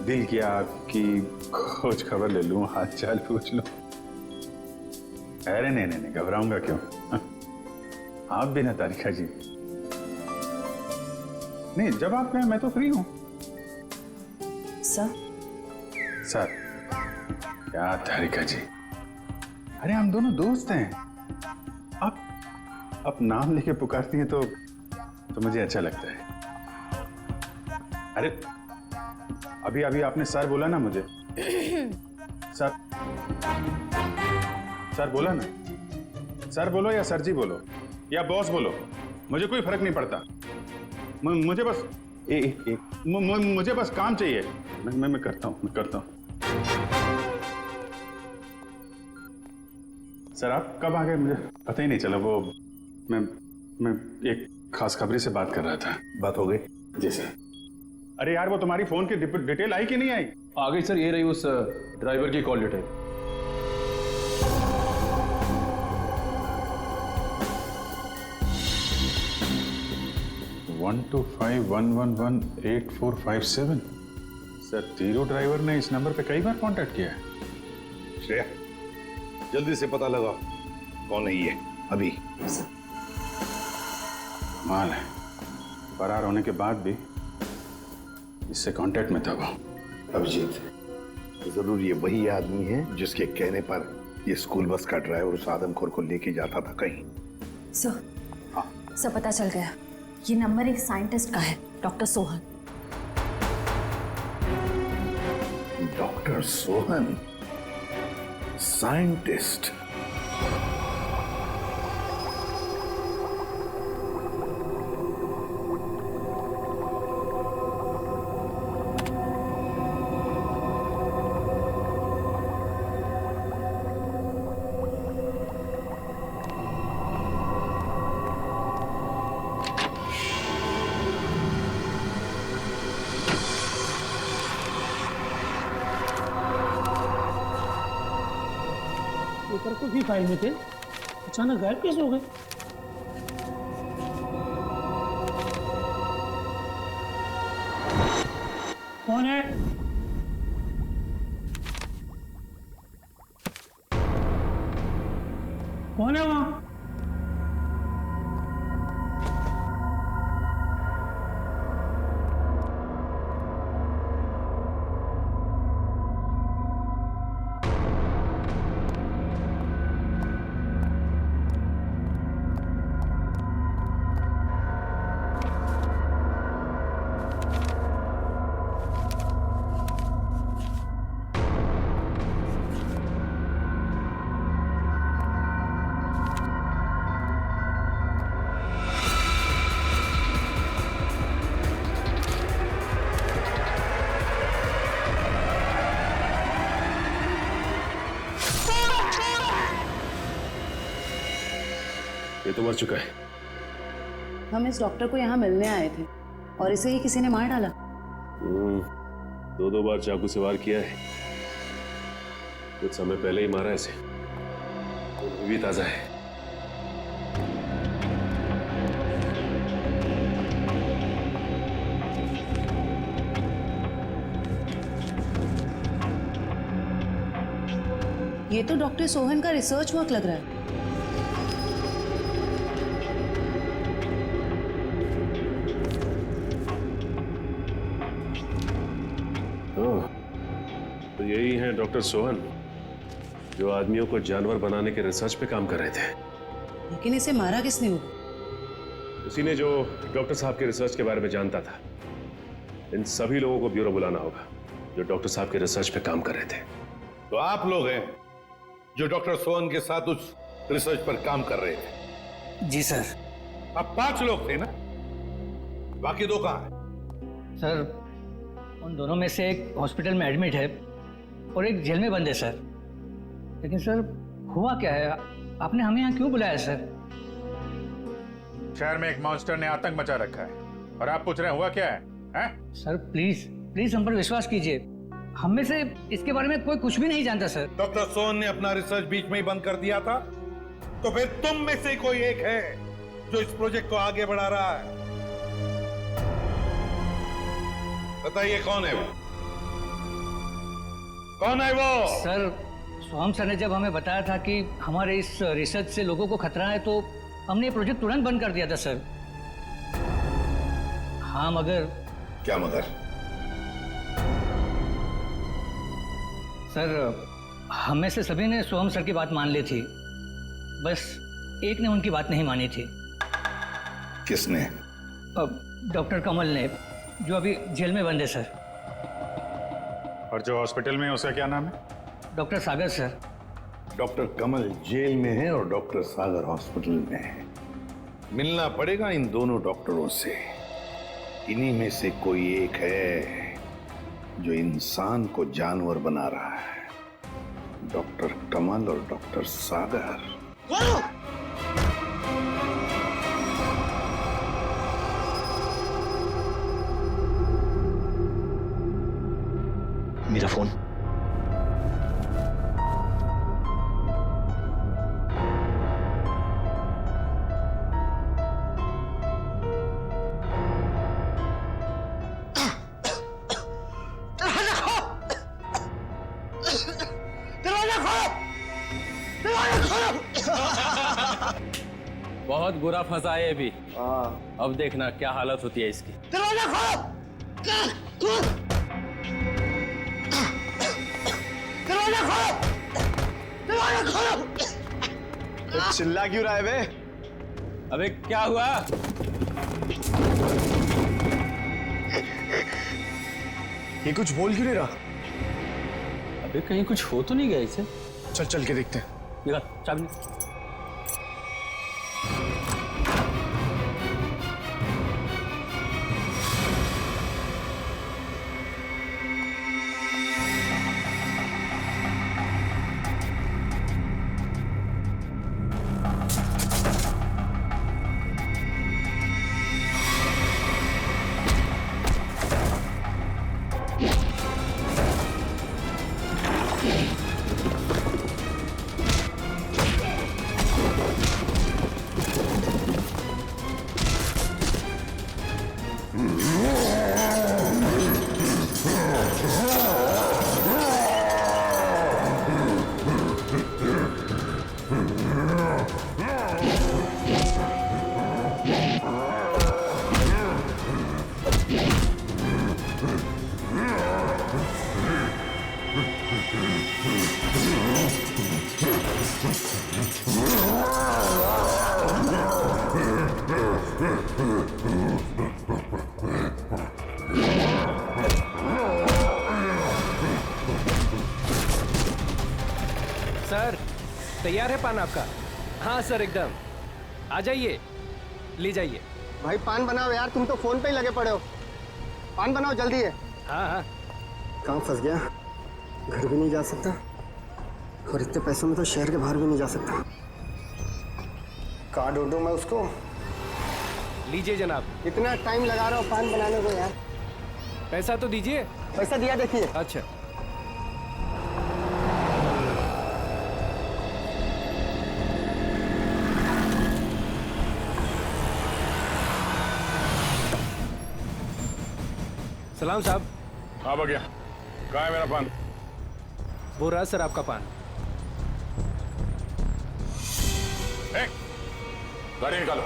दिल किया कि खोज खबर ले लूं, हाल चाल पूछ लूं। अरे नहीं नहीं नहीं, घबराऊंगा क्यों? आप भी ना तारिका जी। नहीं, जब आप कहें मैं तो फ्री हूं। सर? सर? क्या तारिका जी, अरे हम दोनों दोस्त हैं। आप नाम लेके पुकारती हैं तो मुझे अच्छा लगता है। अरे अभी अभी आपने सर बोला ना मुझे। सर, सर बोला ना। सर बोलो या सर जी बोलो या बॉस बोलो, मुझे कोई फर्क नहीं पड़ता। मुझे बस मुझे बस काम चाहिए। मैं करता हूँ। सर आप कब आ गए मुझे पता ही नहीं चला। वो मैं एक खास खबरी से बात कर रहा था। बात हो गई? जी सर। अरे यार, वो तुम्हारी फोन की डिटेल आई कि नहीं आई? आ गई सर, ये रही उस ड्राइवर की कॉल डिटेल। वन 125111845 सर, तीरो ड्राइवर ने इस नंबर पे कई बार कांटेक्ट किया है। श्रेया, जल्दी से पता लगा कौन है ये अभी। माल है, फरार होने के बाद भी इससे कांटेक्ट में था वो। अभिजीत, जरूर ये वही आदमी है जिसके कहने पर ये स्कूल बस का ड्राइवर उस आदमखोर को लेके जाता था कहीं। सर, हाँ सर पता चल गया, ये नंबर एक साइंटिस्ट का है, doctor Sohan. Doctor Sohan, scientist. Paper को भी फाइल में थे, अचानक गायब कैसे हो गए? कौन है? कौन है वहां? ये तो मर चुका है। हम इस डॉक्टर को यहाँ मिलने आए थे और इसे ही किसी ने मार डाला। दो बार चाकू से वार किया है। कुछ समय पहले ही मारा इसे। खून भी ताजा है। ये तो डॉक्टर सोहन का रिसर्च वर्क लग रहा है। तो यही है डॉक्टर सोहन, जो आदमियों को जानवर बनाने के रिसर्च पे काम कर रहे थे। लेकिन इसे मारा किसने होगा? उसी ने जो डॉक्टर साहब के रिसर्च के बारे में जानता था। इन सभी लोगों को ब्यूरो बुलाना होगा जो डॉक्टर साहब के रिसर्च पे काम कर रहे थे। तो आप लोग हैं जो डॉक्टर सोहन के साथ उस रिसर्च पर काम कर रहे थे? जी सर। अब 5 लोग थे ना, बाकी 2 कहां हैं? सर, उन दोनों में से एक हॉस्पिटल में एडमिट है और एक जेल में बंद है सर। लेकिन सर, हुआ क्या है? आपने हमें यहाँ क्यों बुलाया सर? शहर में एक मॉन्स्टर ने आतंक मचा रखा है और आप पूछ रहे हैं हुआ क्या है? हैं? सर प्लीज हम पर विश्वास कीजिए। हम में से इसके बारे में कोई कुछ भी नहीं जानता सर। डॉक्टर सोहन ने अपना रिसर्च बीच में ही बंद कर दिया था, तो फिर तुम में से कोई एक है जो इस प्रोजेक्ट को आगे बढ़ा रहा है। बताइए कौन है वो? कौन है वो? सर सोहम सर ने जब हमें बताया था कि हमारे इस रिसर्च से लोगों को खतरा है तो हमने ये प्रोजेक्ट तुरंत बंद कर दिया था सर। हाँ मगर क्या मगर? सर हम में से सभी ने सोहम सर की बात मान ली थी, बस एक ने उनकी बात नहीं मानी थी। किसने? डॉक्टर कमल ने, जो अभी जेल में बंद है सर। और जो हॉस्पिटल में है उसका क्या नाम है? डॉक्टर सागर सर। डॉक्टर कमल जेल में है और डॉक्टर सागर हॉस्पिटल में है। मिलना पड़ेगा इन दोनों डॉक्टरों से। इन्हीं में से कोई एक है जो इंसान को जानवर बना रहा है। डॉक्टर कमल और डॉक्टर सागर। मेरा फोन। बहुत बुरा फंसा है अभी। अब देखना क्या हालत होती है इसकी। चिल्ला क्यों रहा है बे? अबे क्या हुआ? ये कुछ बोल क्यों नहीं रहा? अबे कहीं कुछ हो तो नहीं गया इसे? चल चल के देखते हैं। निकाल चाबी निकाल। सर तैयार है पान आपका? हाँ सर एकदम। आ जाइए, ले जाइए। भाई पान बनाओ यार, तुम तो फोन पे ही लगे पड़े हो। पान बनाओ जल्दी है। हाँ हाँ। कहाँ फंस गया? घर भी नहीं जा सकता और इतने पैसों में तो शहर के बाहर भी नहीं जा सकता। कहाँ ढूंढूं मैं उसको? लीजिए जनाब। इतना टाइम लगा रहा हूँ पान बनाने को यार। पैसा तो दीजिए। पैसा दिया देखिए। अच्छा सलाम साहब। हाँ भैया, कहाँ है मेरा पान? वो रहा सर आपका पान। गाड़ी निकालो।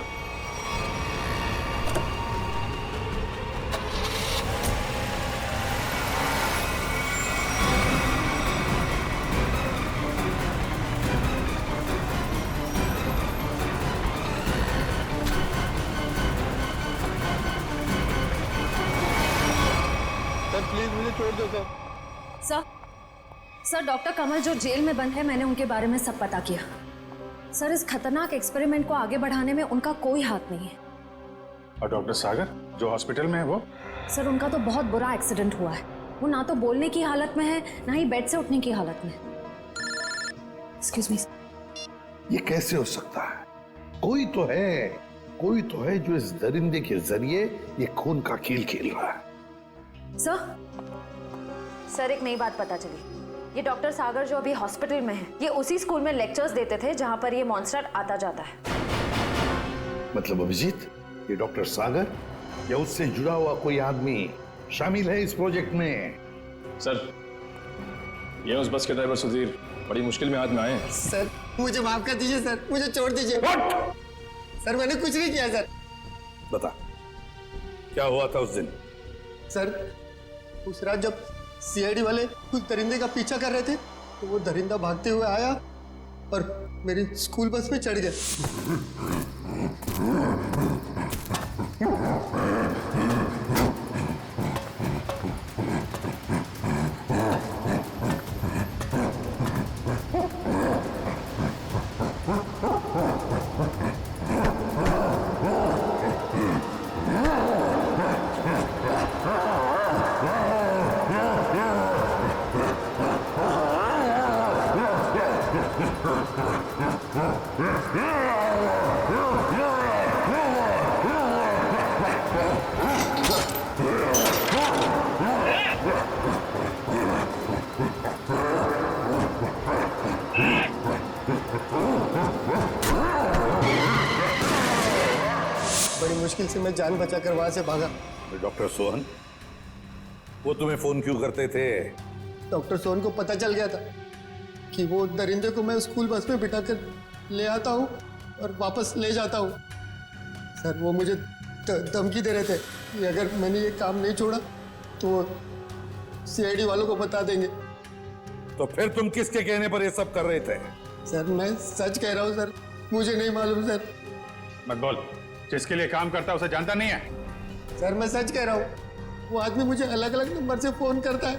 सर प्लीज मुझे छोड़ दो सर। सर डॉक्टर कमल जो जेल में बंद है, मैंने उनके बारे में सब पता किया। सर इस खतरनाक एक्सपेरिमेंट को आगे बढ़ाने में उनका कोई हाथ नहीं है। और डॉक्टर सागर जो हॉस्पिटल में है वो? सर उनका तो बहुत बुरा एक्सीडेंट हुआ है। वो ना तो बोलने की हालत में है, ना ही बेड से उठने की हालत में। Excuse me. ये कैसे हो सकता है? कोई तो है जो इस दरिंदे के जरिए ये खून का खेल खेल रहा है। सर एक नई बात पता चली। ये डॉक्टर सागर जो अभी हॉस्पिटल में है, ये उसी स्कूल में लेक्चर्स देते थे जहां पर ये मॉन्स्टर आता जाता है। मतलब अभिजीत, ये डॉक्टर सागर या उससे जुड़ा हुआ कोई आदमी शामिल है इस प्रोजेक्ट में? सर ये उस बस के ड्राइवर सुधीर बड़ी मुश्किल में आज में आए हैं। सर मुझे माफ कर दीजिए सर, मुझे छोड़ दीजिए। सर मैंने कुछ नहीं किया सर। बता, क्या हुआ था उस दिन? सर उस रात जब सीआईडी वाले उस दरिंदे का पीछा कर रहे थे तो वो दरिंदा भागते हुए आया और मेरी स्कूल बस में चढ़ गया। बड़ी मुश्किल से मैं जान बचाकर वहां से भागा। डॉक्टर सोहन, वो तुम्हें फोन क्यों करते थे? डॉक्टर सोहन को पता चल गया था कि वो दरिंदे को मैं स्कूल बस में बिठाकर ले आता हूँ और वापस ले जाता हूँ। सर वो मुझे धमकी दे रहे थे कि अगर मैंने ये काम नहीं छोड़ा तो वो सीआईडी वालों को बता देंगे। तो फिर तुम किसके कहने पर ये सब कर रहे थे? सर मैं सच कह रहा हूँ सर, मुझे नहीं मालूम सर। मत बोल, जिसके लिए काम करता है उसे जानता नहीं है। सर मैं सच कह रहा हूँ, वो आदमी मुझे अलग अलग नंबर से फोन करता है,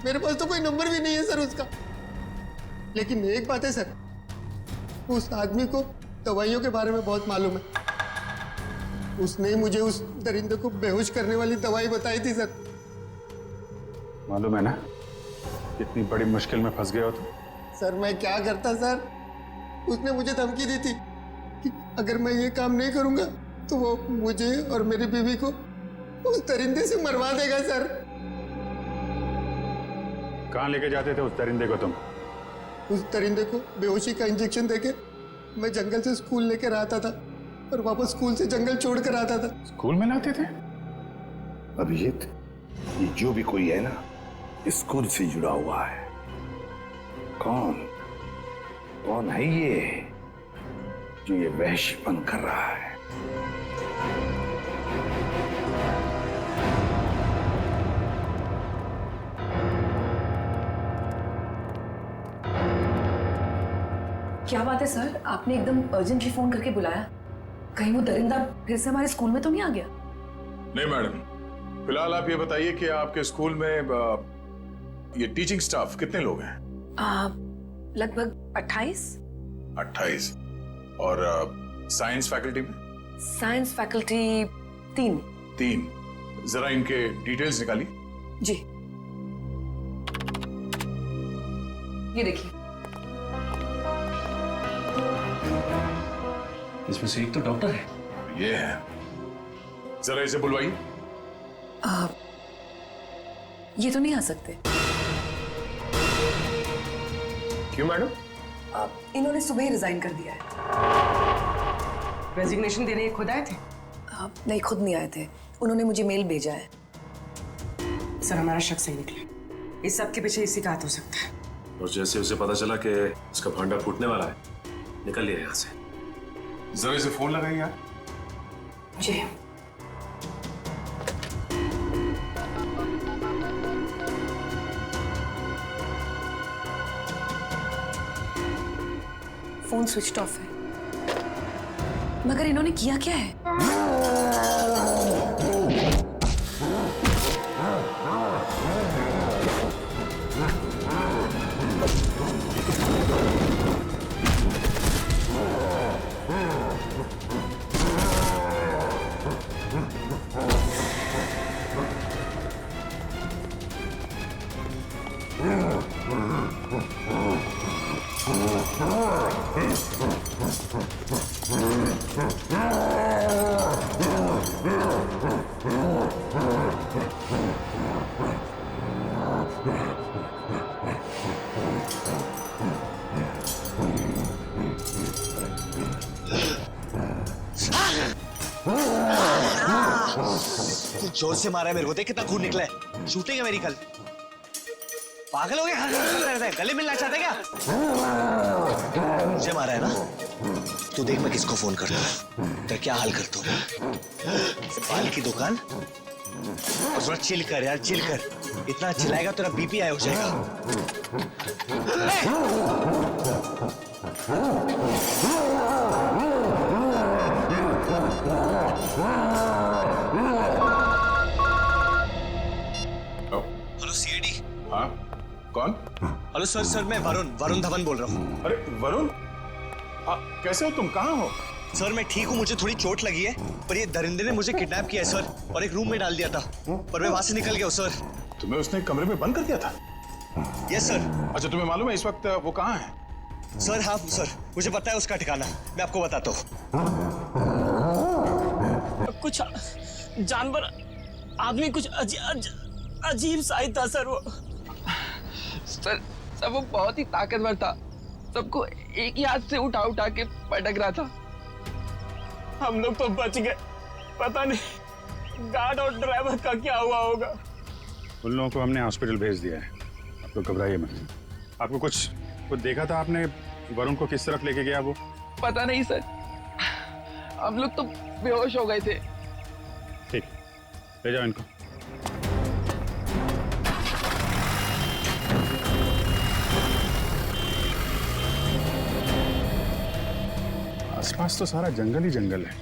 मेरे पास तो कोई नंबर भी नहीं है सर उसका। लेकिन एक बात है सर, उस आदमी को दवाइयों के बारे में बहुत मालूम है। उसने ही मुझे उस दरिंदे को बेहोश करने वाली दवाई बताई थी सर। मालूम है ना कितनी बड़ी मुश्किल में फंस गए हो तुम। सर मैं क्या करता सर, उसने मुझे धमकी दी थी कि अगर मैं ये काम नहीं करूंगा तो वो मुझे और मेरी बीवी को उस दरिंदे से मरवा देगा सर। कहाँ लेके जाते थे उस दरिंदे को तुम? उस दरिंदे को बेहोशी का इंजेक्शन देके मैं जंगल से स्कूल लेकर आता था और वापस स्कूल से जंगल छोड़ कर आता था। स्कूल में लाते थे? अभिजीत, ये जो भी कोई है ना, स्कूल से जुड़ा हुआ है। कौन है ये जो ये वहशीपन कर रहा है? क्या बात है सर, आपने एकदम अर्जेंटली फोन करके बुलाया? कहीं वो दरिंदा फिर से हमारे स्कूल में तो नहीं आ गया? नहीं मैडम, फिलहाल आप ये बताइए कि आपके स्कूल में ये टीचिंग स्टाफ कितने लोग हैं? लगभग 28। 28। और साइंस फैकल्टी में? Science faculty 3। 3। जरा इनके डिटेल्स निकालिए। जी ये देखिए, इसमें से एक तो डॉक्टर है। ये है, जरा इसे बुलवाइए। ये तो नहीं आ सकते। क्यों मैडम? इन्होंने सुबह ही रिजाइन कर दिया है। रेजिग्नेशन देने खुद आए थे? नहीं, खुद नहीं आए थे, उन्होंने मुझे मेल भेजा है। सर हमारा शक सही निकला, इस सब के पीछे इसी का हाथ हो सकता है। और जैसे उसे पता चला कि उसका भांडा फूटने वाला है, निकल लिया यहाँ से। जरा इसे फोन लगाइए यार। जी फोन स्विच ऑफ है। मगर इन्होंने किया क्या है? जोर से मारा है मेरे को, देख कितना खून निकला है। शूटिंग है मेरी कल। पागल हो गए? गले मिलना चाहते क्या? मुझे मारा है ना? तू देख मैं किसको फोन करता हूँ, तेरा क्या हाल करता हूँ। बाल की दुकान और थोड़ा चिल कर यार, चिल कर। इतना चिल्लाएगा तेरा बीपी हाई हो जाएगा। Hello CID. हाँ, कौन? हेलो सर, मैं वरुण धवन बोल रहा हूँ। अरे वरुण, कैसे हो तुम? कहाँ हो? सर मैं ठीक हूँ, मुझे थोड़ी चोट लगी है, पर ये दरिंदे ने मुझे किडनैप किया है सर, और एक रूम में डाल दिया था, पर मैं वहां से निकल गया हूँ सर। तुम्हें उसने कमरे में बंद कर दिया था? Yes sir. अच्छा, तुम्हें मालूम है इस वक्त वो कहाँ है? सर हाँ सर, मुझे पता है उसका ठिकाना, मैं आपको बताता हूँ। कुछ जानवर आदमी कुछ अजीब सा ही था सर वो। सर वो बहुत ही ताकतवर था, सबको एक ही हाथ से उठा उठा के पटक रहा था। हम लोग तो बच गए, पता नहीं गार्ड और ड्राइवर का क्या हुआ होगा। उन लोगों को हमने हॉस्पिटल भेज दिया है, आप लोग घबराइए मत। आपको कुछ देखा था आपने? वरुण को किस तरफ लेके गया वो? पता नहीं सर, हम लोग तो बेहोश हो गए थे। ठीक, ले जाओ इनको। आसपास तो सारा जंगल ही जंगल है।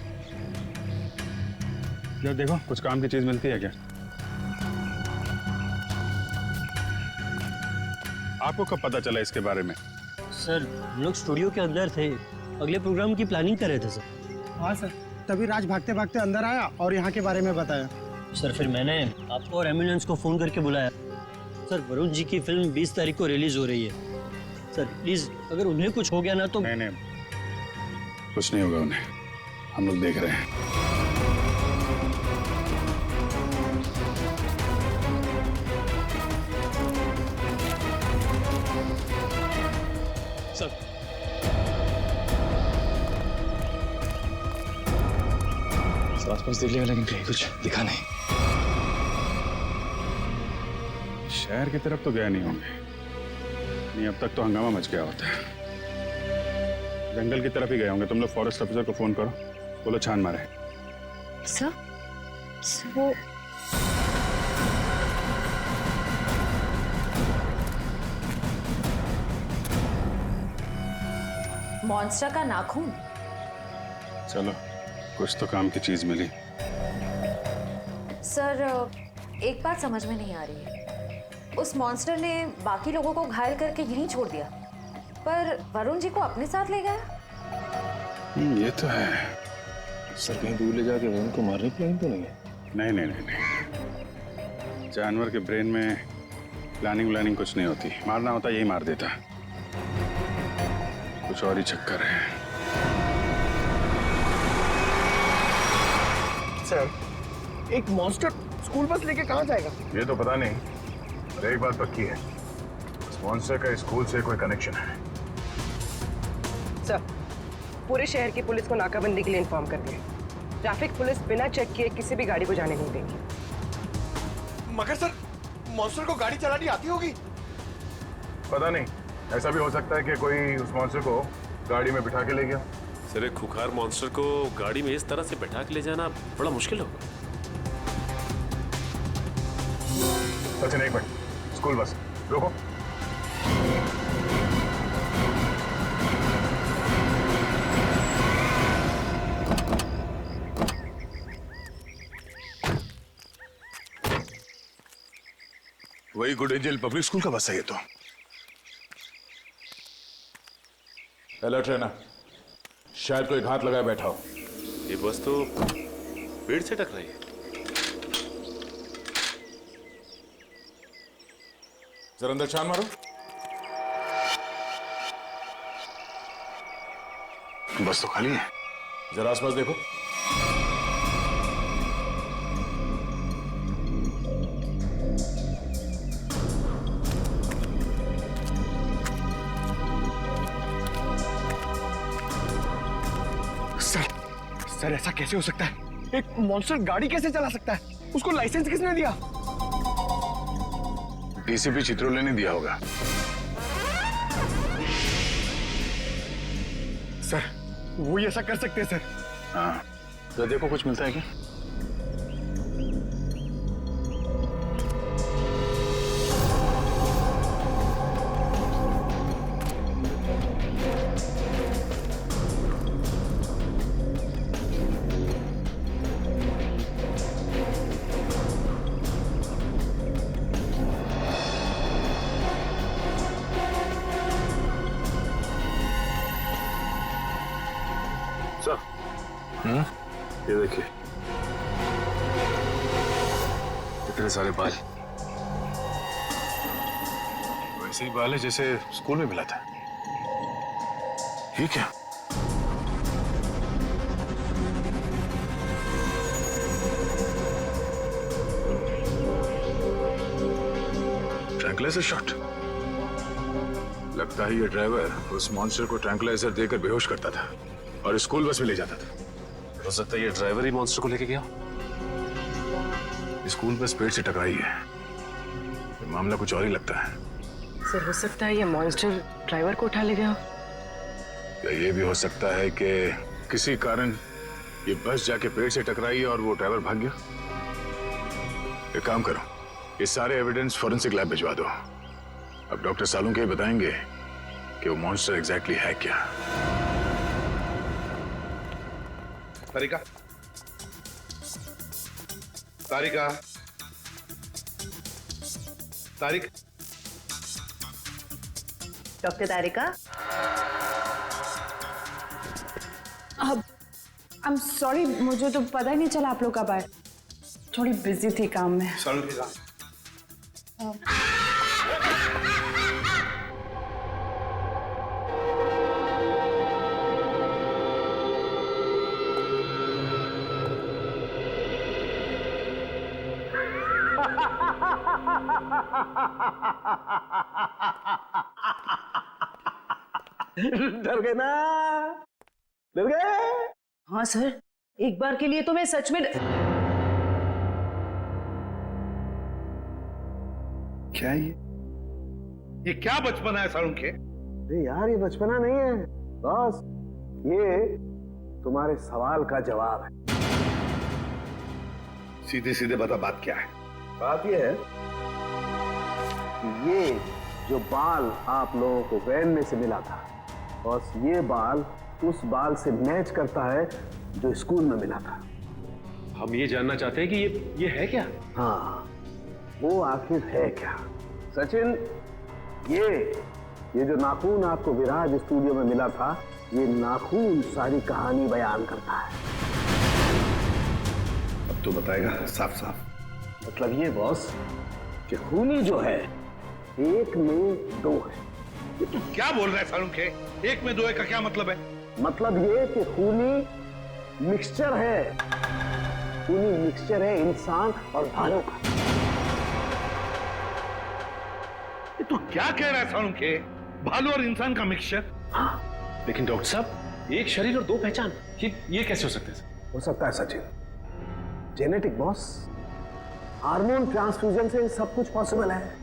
यार देखो, कुछ काम की चीज मिलती है क्या? आपको कब पता चला इसके बारे में? सर हम लोग स्टूडियो के अंदर थे, अगले प्रोग्राम की प्लानिंग कर रहे थे सर। हाँ सर, तभी राज भागते भागते अंदर आया और यहाँ के बारे में बताया। सर फिर मैंने आपको और एम्बुलेंस को फोन करके बुलाया। सर वरुण जी की फिल्म 20 तारीख को रिलीज हो रही है सर, प्लीज अगर उन्हें कुछ हो गया ना तो। नहीं, कुछ नहीं होगा उन्हें, हम लोग देख रहे हैं। सर आसपास देख लिया लेकिन कहीं कुछ दिखा नहीं। शहर की तरफ तो गए नहीं होंगे, नहीं अब तक तो हंगामा मच गया होता है। जंगल की तरफ ही गए होंगे। तुम लोग फॉरेस्ट ऑफिसर को फोन करो, बोलो छान मारे। सर वो मॉन्स्टर का नाखून। चलो, कुछ तो काम की चीज मिली। सर एक बात समझ में नहीं आ रही है, उस मॉन्स्टर ने बाकी लोगों को घायल करके यहीं छोड़ दिया, पर वरुण जी को अपने साथ ले गया। ये तो है। सर कहीं दूर ले जाके वरुण को मारने की प्लानिंग तो नहीं है? नहीं, जानवर के ब्रेन में प्लानिंग कुछ नहीं होती। मारना होता यही मार देता, कुछ और ही चक्कर है। सर एक मॉन्स्टर स्कूल बस लेके कहाँ जाएगा? ये तो पता नहीं, पर एक बात पक्की है, मॉन्स्टर का स्कूल से कोई कनेक्शन है। सर पूरे शहर की पुलिस को नाकाबंदी के लिए इन्फॉर्म कर दिया। ट्रैफिक पुलिस बिना चेक किए किसी भी गाड़ी को जाने नहीं देगी। मगर सर मॉन्स्टर को गाड़ी चलानी आती होगी? पता नहीं, ऐसा भी हो सकता है कि कोई उस मॉन्स्टर को गाड़ी में बिठा के ले गया। सर एक खुखार मॉन्स्टर को गाड़ी में इस तरह से बैठा के ले जाना बड़ा मुश्किल होगा। सचिन एक मिनट, स्कूल बस रोको। वही गुड एंजल पब्लिक स्कूल का बस है ये तो। अलर्ट रहना, शायद कोई घात लगाए बैठा हो। ये बस तो पेड़ से टकराई है। जरा अंदर छान मारो। बस तो खाली है, जरा आसपास देखो। सर ऐसा कैसे हो सकता है? एक मॉन्स्टर गाड़ी कैसे चला सकता है? उसको लाइसेंस किसने दिया? डीसीपी चित्रोले ने दिया होगा। सर वो ये ऐसा कर सकते हैं सर। हाँ, तो देखो कुछ मिलता है क्या? ये देखिए, इतने सारे बाल। वैसे ही बाल है जैसे स्कूल में मिला था। ये क्या? Tranquilliser shot. लगता है ये ड्राइवर उस मॉन्स्टर को ट्रैंकुलाइजर देकर बेहोश करता था और स्कूल बस में ले जाता था। हो सकता है ये ड्राइवर ही मॉन्स्टर को लेके गया। स्कूल बस पेड़ से टकराई है। ये मामला कुछ और ही लगता है। सर हो सकता है ये मॉन्स्टर ड्राइवर को उठा ले गया। या ये भी हो सकता है कि किसी कारण ये बस जाके पेड़ से टकराई और वो ड्राइवर भाग गया। एक काम करो, ये सारे एविडेंस फॉरेंसिक लैब भिजवा दो। अब डॉक्टर सालुंके ही बताएंगे कि वो मॉन्स्टर एग्जैक्टली है क्या। तारिका, तारिका, तारिक, डॉक्टर तारिका। अब आई एम सॉरी, मुझे तो पता ही नहीं चला आप लोग कब आए। थोड़ी बिजी थी काम में। सालुंके का डर गए ना? डर गए? हाँ सर, एक बार के लिए तो मैं सच में क्या ये क्या बचपना है सालुंके? अरे यार ये बचपना नहीं है बॉस, ये तुम्हारे सवाल का जवाब है। सीधे सीधे बता बात क्या है? बात ये है कि ये जो बाल आप लोगों को वैन में से मिला था, बस ये बाल उस बाल से मैच करता है जो स्कूल में मिला था। हम ये जानना चाहते हैं कि ये है क्या? हाँ, वो आखिर है क्या? सचिन, ये जो नाखून आपको विराज स्टूडियो में मिला था, ये नाखून सारी कहानी बयान करता है। अब तो बताएगा साफ साफ। मतलब ये बॉस कि खूनी जो है एक में दो है। ये तू क्या बोल रहा है सालुंके? एक में दो है का क्या मतलब है? मतलब ये कि खूनी मिक्सचर है। खूनी मिक्सचर है इंसान और भालू का। ये तू क्या कह रहा है सालुंके? भालू और इंसान का मिक्सचर? हाँ। लेकिन डॉक्टर साहब, एक शरीर और दो पहचान, ये कैसे हो सकता है? हो सकता है Sachin, genetic boss. Hormone transfusion से सब कुछ पॉसिबल है।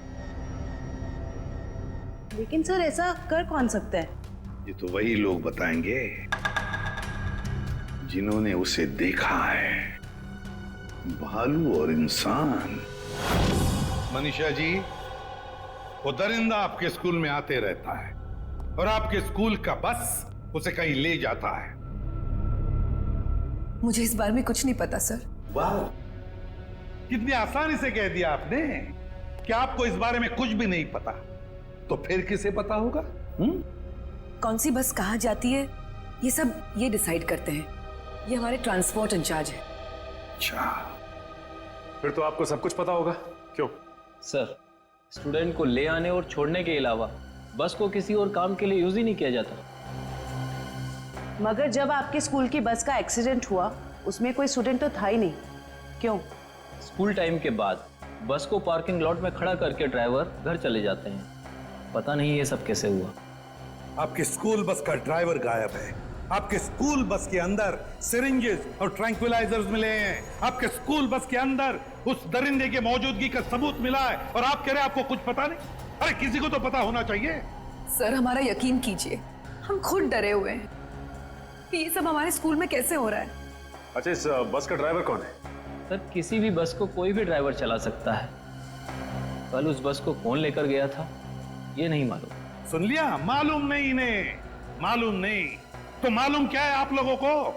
लेकिन सर ऐसा कर कौन सकता है? ये तो वही लोग बताएंगे जिन्होंने उसे देखा है। भालू और इंसान। मनीषा जी, वो दरिंदा आपके स्कूल में आते रहता है और आपके स्कूल का बस उसे कहीं ले जाता है। मुझे इस बारे में कुछ नहीं पता सर। वाह, कितनी आसानी से कह दिया आपने कि आपको इस बारे में कुछ भी नहीं पता। तो फिर किसे पता होगा? कौन सी बस कहाँ जाती है ये सब ये डिसाइड करते हैं। ये हमारे ट्रांसपोर्ट इंचार्ज है। अच्छा, फिर तो आपको सब कुछ पता होगा। क्यों? सर, स्टूडेंट को ले आने और छोड़ने के अलावा बस को किसी और काम के लिए यूज ही नहीं किया जाता। मगर जब आपके स्कूल की बस का एक्सीडेंट हुआ उसमें कोई स्टूडेंट तो था ही नहीं, क्यों? स्कूल टाइम के बाद बस को पार्किंग लॉट में खड़ा करके ड्राइवर घर चले जाते हैं। पता नहीं ये सब कैसे हुआ। आपके स्कूल बस का ड्राइवर गायब है। आपके स्कूल बस के अंदर सिरिंजेस और ट्रैंक्विलाइजर्स मिले हैं। आपके स्कूल बस के अंदर उस दरिंदे की मौजूदगी का सबूत मिला है और आप कह रहे हैं आपको कुछ पता नहीं? अरे किसी को तो पता होना चाहिए। सर हमारा यकीन कीजिए, हम खुद डरे हुए हैं कि ये सब हमारे स्कूल में कैसे हो रहा है। अच्छा, इस बस का ड्राइवर कौन है? सर किसी भी बस को कोई भी ड्राइवर चला सकता है। कल उस बस को कौन लेकर गया था ये नहीं मालूम। सुन लिया? मालूम नहीं इन्हें, मालूम नहीं तो मालूम क्या है आप लोगों को?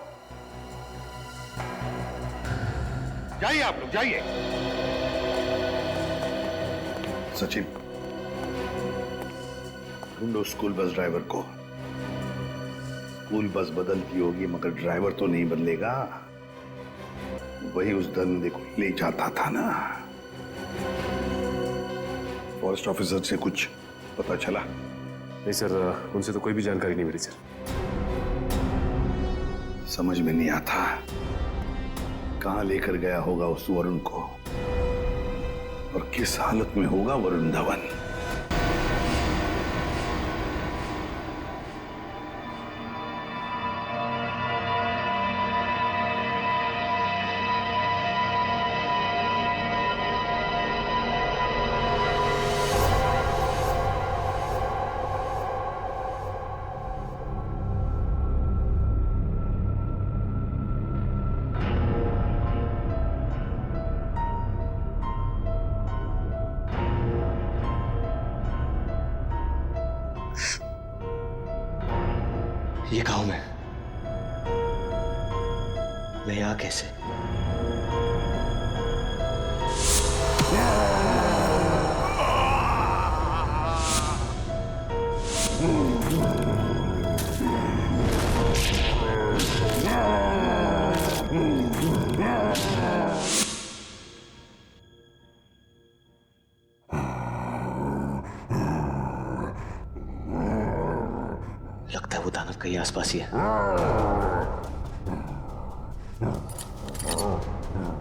जाइए आप लोग, जाइए। सचिन, ढूंढो स्कूल बस ड्राइवर को। स्कूल बस बदलती होगी मगर ड्राइवर तो नहीं बदलेगा। वही उस दरिंदे को ले जाता था ना। फॉरेस्ट ऑफिसर से कुछ पता चला? नहीं सर, उनसे तो कोई भी जानकारी नहीं मिली सर। समझ में नहीं आता कहां लेकर गया होगा उस वरुण को और किस हालत में होगा वरुण धवन। ये गांव में मैं यहाँ कैसे? लगता है वो दानव कहीं आसपास ही है।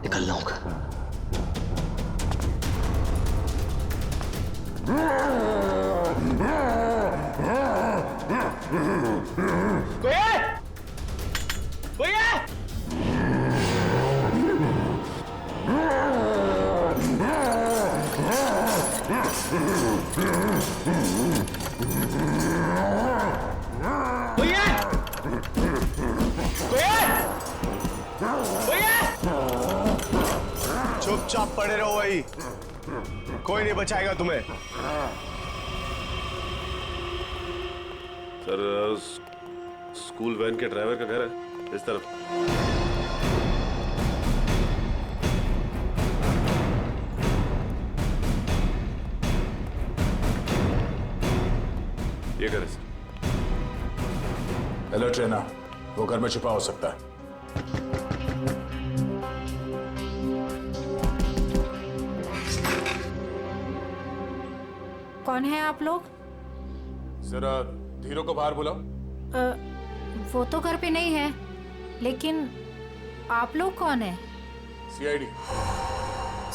निकलना होगा। कोई है? कोई है? कोई है? कोई है? कोई है? चुपचाप पड़े रहो वही, कोई नहीं बचाएगा तुम्हें। सर, स्कूल वैन के ड्राइवर का घर है इस तरफ। ये घर है सर। अलर्ट रहना, वो घर में छुपा हो सकता है। कौन है आप लोग? जरा धीरू को बाहर बुलाओ। वो तो घर पे नहीं है, लेकिन आप लोग कौन है? सीआईडी।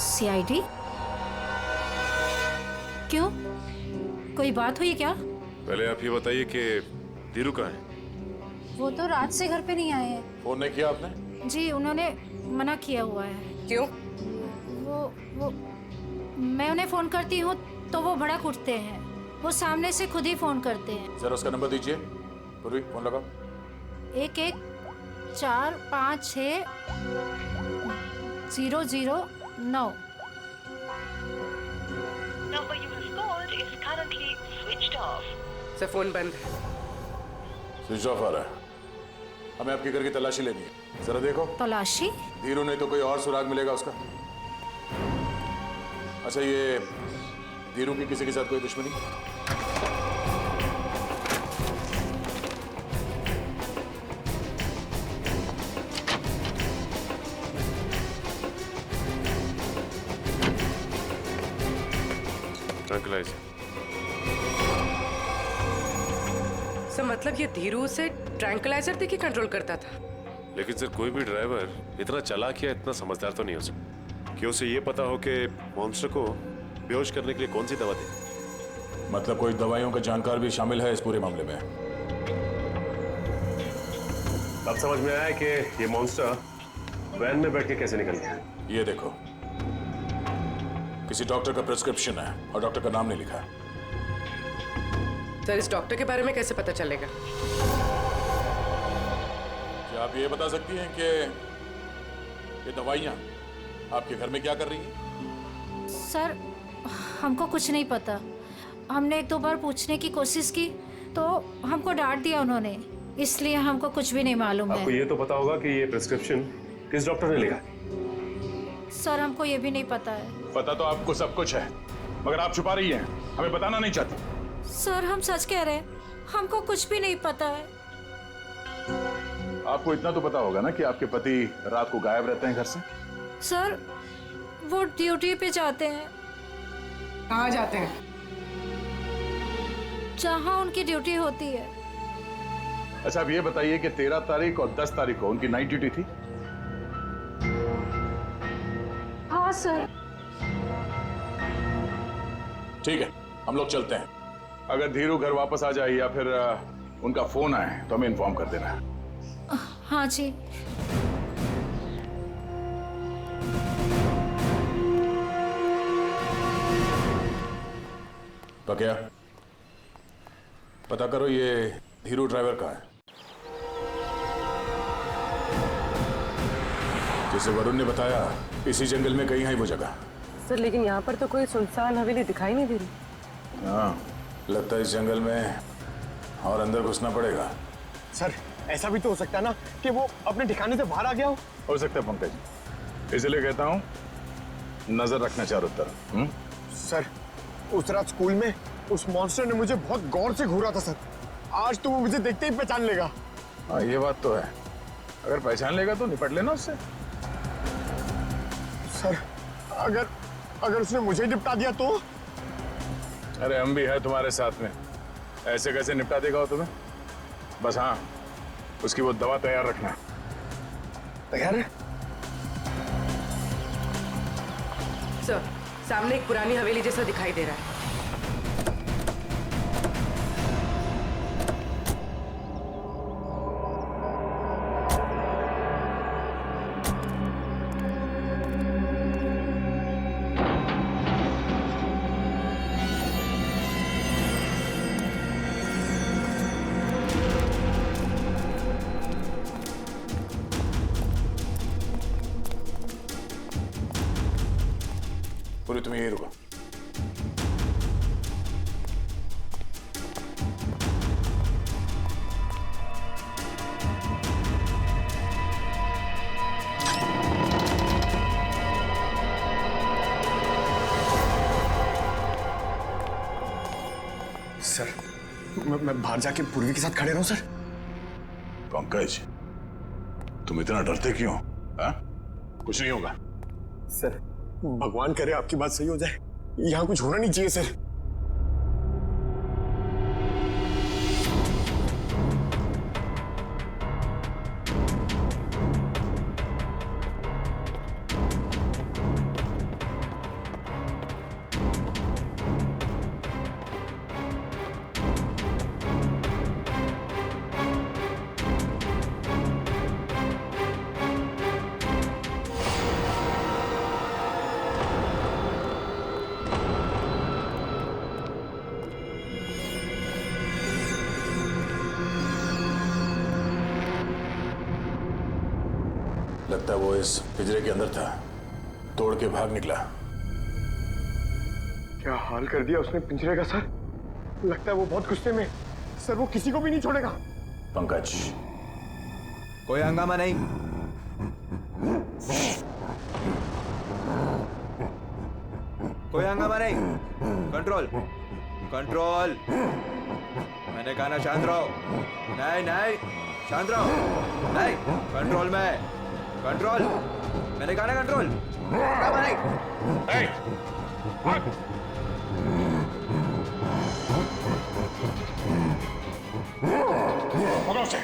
सीआईडी? क्यों, कोई बात हुई क्या? पहले आप ये बताइए कि धीरू कहाँ है? वो तो रात से घर पे नहीं आए हैं। फोन नहीं किया आपने? जी, उन्होंने मना किया हुआ है। क्यों? वो मैं उन्हें फोन करती हूँ तो वो भड़क उठते हैं। वो सामने से खुद ही फोन करते हैं। जरा उसका नंबर दीजिए। पूर्वी, फोन लगाओ। 11456009। सर फोन बंद है। स्विच ऑफ आ रहा है। हमें आपके घर की तलाशी लेनी है। जरा देखो। तलाशी? धीरू नहीं तो कोई और सुराग मिलेगा उसका। अच्छा, ये धीरू की किसी के साथ कोई दुश्मनी? ट्रैंक्विलाइजर। सर मतलब ये धीरू से ट्रैंक्विलाइजर देके कंट्रोल करता था? लेकिन सर, कोई भी ड्राइवर इतना चालाक या इतना समझदार तो नहीं हो सकता कि उसे ये पता हो कि मॉन्स्टर को बेहोश करने के लिए कौन सी दवा दे। मतलब कोई दवाइयों का जानकार भी शामिल है इस पूरे मामले में। अब समझ में आया कि ये मॉन्स्टर वैन में बैठ के कैसे निकल गया। ये देखो, किसी डॉक्टर का प्रिस्क्रिप्शन है और डॉक्टर का नाम नहीं लिखा। सर इस डॉक्टर के बारे में कैसे पता चलेगा? क्या आप ये बता सकती हैं कि ये दवाइयाँ आपके घर में क्या कर रही हैं? सर हमको कुछ नहीं पता। हमने एक दो बार पूछने की कोशिश की तो हमको डांट दिया उन्होंने, इसलिए हमको कुछ भी नहीं मालूम आपको है। ये तो पता होगा कि ये प्रिस्क्रिप्शन किस डॉक्टर ने लिखा? सर हमको ये भी नहीं पता है। पता तो आपको सब कुछ है, मगर आप छुपा रही हैं, हमें बताना नहीं चाहती। सर हम सच कह रहे हैं, हमको कुछ भी नहीं पता है। आपको इतना तो पता होगा ना कि आपके पति रात को गायब रहते हैं घर से? सर वो ड्यूटी पे जाते हैं। कहाँ जाते हैं? जहाँ उनकी ड्यूटी होती है। अच्छा आप ये बताइए कि 13 तारीख और 10 तारीख को उनकी नाइट ड्यूटी थी? हाँ सर। ठीक है, हम लोग चलते हैं। अगर धीरू घर वापस आ जाए या फिर उनका फोन आए तो हमें इन्फॉर्म कर देना है। हाँ जी। तो क्या पता करो ये धीरू ड्राइवर कहाँ है, जैसे वरुण ने बताया इसी जंगल में कहीं है वो जगह। सर लेकिन यहाँ पर तो कोई सुनसान हवेली दिखाई नहीं दे रही। हाँ, लगता है इस जंगल में और अंदर घुसना पड़ेगा। सर ऐसा भी तो हो सकता है ना कि वो अपने ठिकाने से बाहर आ गया हो सकता है पंकज, इसलिए कहता हूँ नजर रखना चारों तरफ। सर उस रात स्कूल में उस मॉन्स्टर ने मुझे बहुत गौर से घूरा था सर। आज तो वो मुझे देखते ही पहचान लेगा। हाँ ये बात तो है, अगर पहचान लेगा तो निपट लेना उससे। सर अगर उसने मुझे निपटा दिया तो? अरे हम भी है तुम्हारे साथ में, ऐसे कैसे निपटा देगा वो तुम्हें। बस हाँ, उसकी वो दवा तैयार रखना। तैयार है सर, सामने एक पुरानी हवेली जैसा दिखाई दे रहा है। पूरी तुम यही रुको। सर मैं बाहर जाके पूर्वी के साथ खड़े रहूं सर? पंकज तुम इतना डरते क्यों? हाँ? कुछ नहीं होगा। सर भगवान करे आपकी बात सही हो जाए, यहाँ कुछ होना नहीं चाहिए सर। लगता है वो इस पिंजरे के अंदर था, तोड़ के भाग निकला। क्या हाल कर दिया उसने पिंजरे का सर। लगता है वो बहुत गुस्से में सर, वो किसी को भी नहीं छोड़ेगा। पंकज कोई हंगामा नहीं। कोई हंगामा नहीं। Control control. मैंने कहा ना शांत रहो। नहीं नहीं शांत रहो। नहीं कंट्रोल में। कंट्रोल मैंने कहा ना कंट्रोल। हंगामा नहीं। पकड़ो उसे।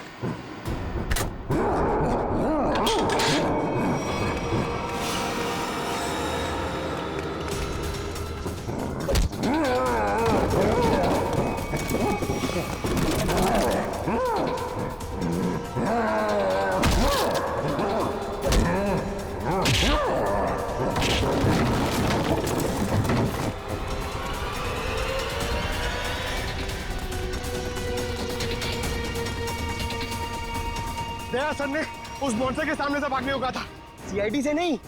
दया सर ने उस मॉन्स्टर के सामने से भागने को कहा था, सीआईडी से नहीं।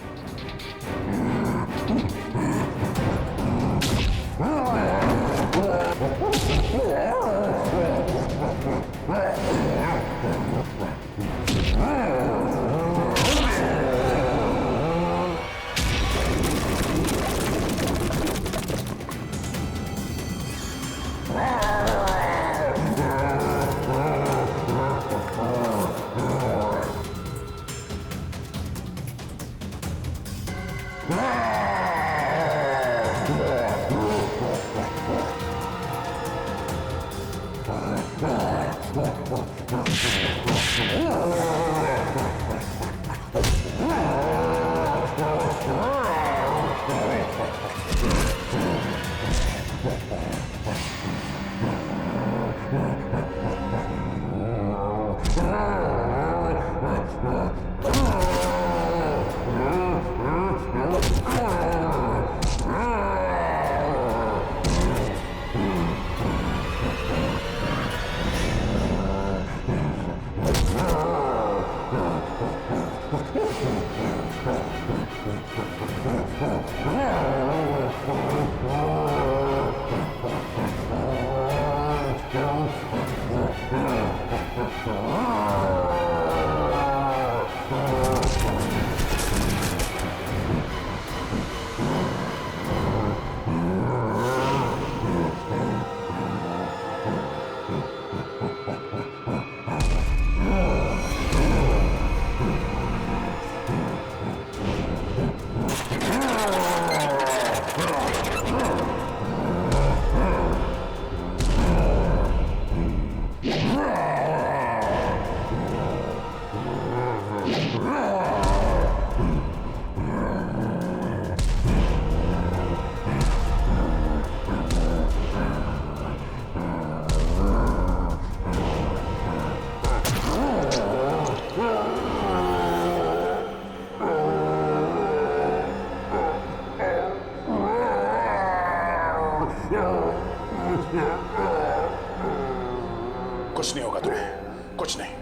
कुछ नहीं होगा तुम्हें, कुछ नहीं।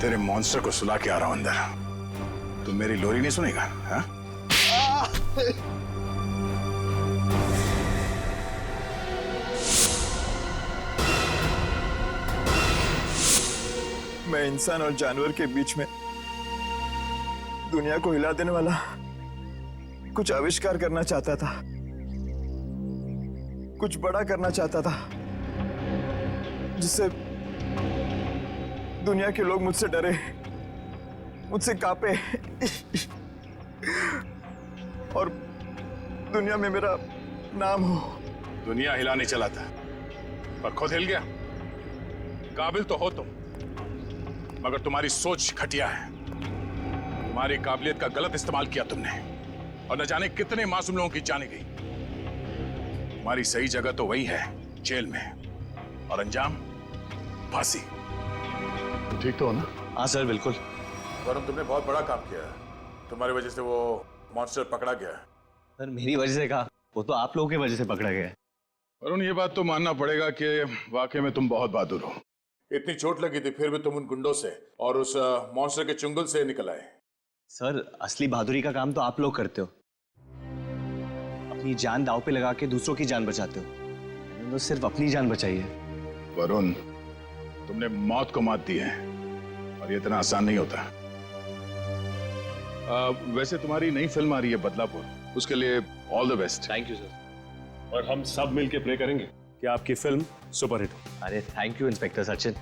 तेरे मॉन्स्टर को सुला के आ रहा हूं अंदर। तुम मेरी लोरी नहीं सुनेगा? हाँ? मैं इंसान और जानवर के बीच में दुनिया को हिला देने वाला कुछ आविष्कार करना चाहता था, कुछ बड़ा करना चाहता था, जिससे दुनिया के लोग मुझसे डरे, मुझसे कांपे और दुनिया में मेरा नाम हो। दुनिया हिला नहीं चला था, पर खुद हिल गया। काबिल तो हो तुम, मगर तुम्हारी सोच घटिया है। तुम्हारी काबिलियत का गलत इस्तेमाल किया तुमने, और न जाने कितने मासूम लोगों की जाने गई। तुम्हारी सही जगह तो वही है, जेल में, और अंजाम फांसी। ठीक तो हो ना? हाँ सर, बिल्कुल। वरुण, तुमने बहुत बड़ा काम किया है। तुम्हारी वजह से वो मॉन्स्टर पकड़ा गया है। सर मेरी वजह से कहा, वो तो आप लोगों की वजह से पकड़ा गया है। वरुण, ये बात तो मानना पड़ेगा कि वाकई में तुम बहुत बहादुर हो। इतनी चोट लगी थी, फिर भी तुम उन गुंडों से और उस मॉन्स्टर के चुंगल से निकल आए। सर असली बहादुरी का काम तो आप लोग करते हो, अपनी जान दांव पे लगा के दूसरों की जान बचाते हो। मैंने तो सिर्फ अपनी जान बचाई है। वरुण, तुमने मौत को मात दी है, और ये इतना आसान नहीं होता। वैसे तुम्हारी नई फिल्म आ रही है बदलापुर, उसके लिए all the best. Thank you sir. और हम सब मिलके प्रे करेंगे कि आपकी फिल्म सुपरहिट हो। अरे थैंक यू इंस्पेक्टर सचिन।